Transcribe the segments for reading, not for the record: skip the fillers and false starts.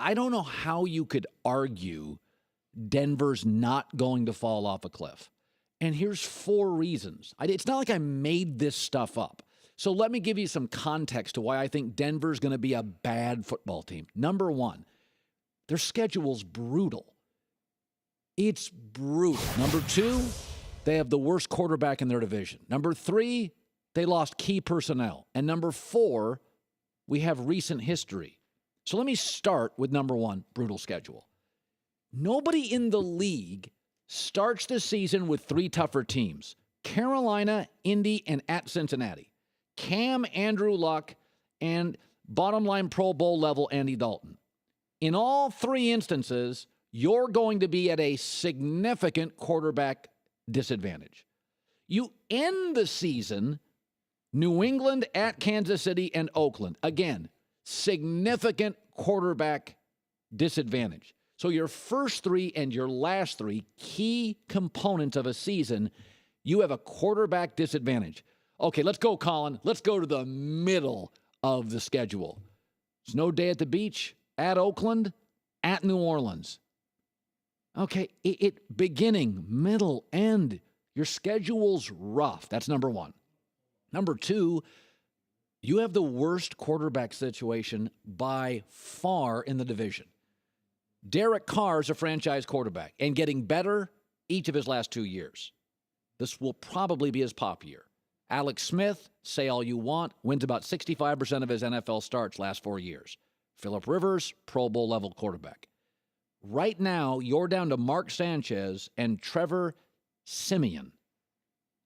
I don't know how you could argue Denver's not going to fall off a cliff. And here's 4 reasons. It's not like I made this stuff up. So let me give you some context to why I think Denver's going to be a bad football team. Number 1, their schedule's brutal. It's brutal. Number 2, they have the worst quarterback in their division. Number 3, they lost key personnel. And number 4, we have recent history. So let me start with number 1, brutal schedule. Nobody in the league starts the season with 3 tougher teams: Carolina, Indy, and at Cincinnati. Cam, Andrew Luck, and bottom line Pro Bowl level Andy Dalton. In all 3 instances, you're going to be at a significant quarterback disadvantage. You end the season New England, at Kansas City, and Oakland. Again, significant quarterback disadvantage. So your first 3 and your last 3 key components of a season, you have a quarterback disadvantage. Okay, let's go, Colin. Let's go to the middle of the schedule. Snow day at the beach, at Oakland, at New Orleans. Okay, beginning, middle, end. Your schedule's rough. That's number 1. Number 2, you have the worst quarterback situation by far in the division. Derek Carr's a franchise quarterback and getting better each of his last 2 years. This will probably be his pop year. Alex Smith, say all you want, wins about 65% of his NFL starts last 4 years. Phillip Rivers, Pro Bowl level quarterback. Right now, you're down to Mark Sanchez and Trevor Siemian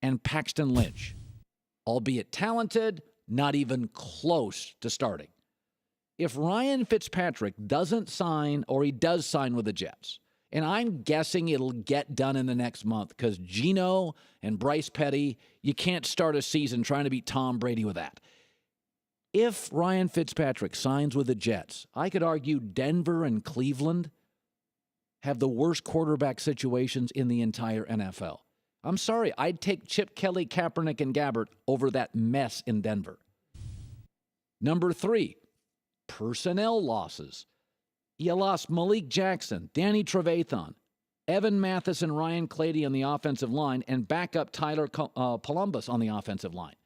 and Paxton Lynch. Albeit talented, not even close to starting. If Ryan Fitzpatrick doesn't sign, or he does sign with the Jets, and I'm guessing it'll get done in the next month because Geno and Bryce Petty, you can't start a season trying to beat Tom Brady with that. If Ryan Fitzpatrick signs with the Jets, I could argue Denver and Cleveland have the worst quarterback situations in the entire NFL. I'm sorry, I'd take Chip Kelly, Kaepernick, and Gabbert over that mess in Denver. Number 3, personnel losses. You lost Malik Jackson, Danny Trevathan, Evan Mathis, and Ryan Clady on the offensive line, and backup Tyler Columbus on the offensive line.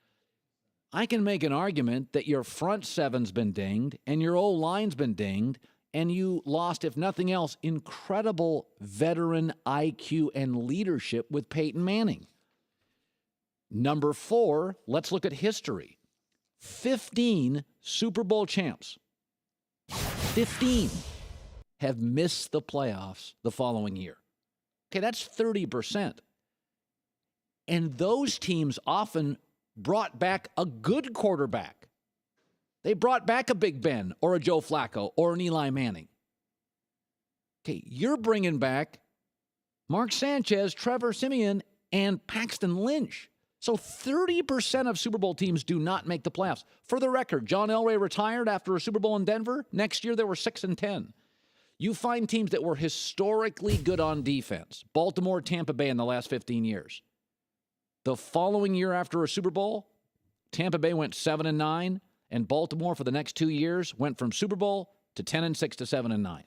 I can make an argument that your front 7's been dinged, and your O-line's been dinged, and you lost, if nothing else, incredible veteran IQ and leadership with Peyton Manning. Number 4, let's look at history. 15 Super Bowl champs. 15 have missed the playoffs the following year. Okay, that's 30%. And those teams often brought back a good quarterback. They brought back a Big Ben or a Joe Flacco or an Eli Manning. Okay, you're bringing back Mark Sanchez, Trevor Siemian, and Paxton Lynch. So 30% of Super Bowl teams do not make the playoffs. For the record, John Elway retired after a Super Bowl in Denver. Next year, they were 6-10. You find teams that were historically good on defense. Baltimore, Tampa Bay in the last 15 years. The following year after a Super Bowl, Tampa Bay went 7-9, and Baltimore for the next 2 years went from Super Bowl to 10-6 to 7-9.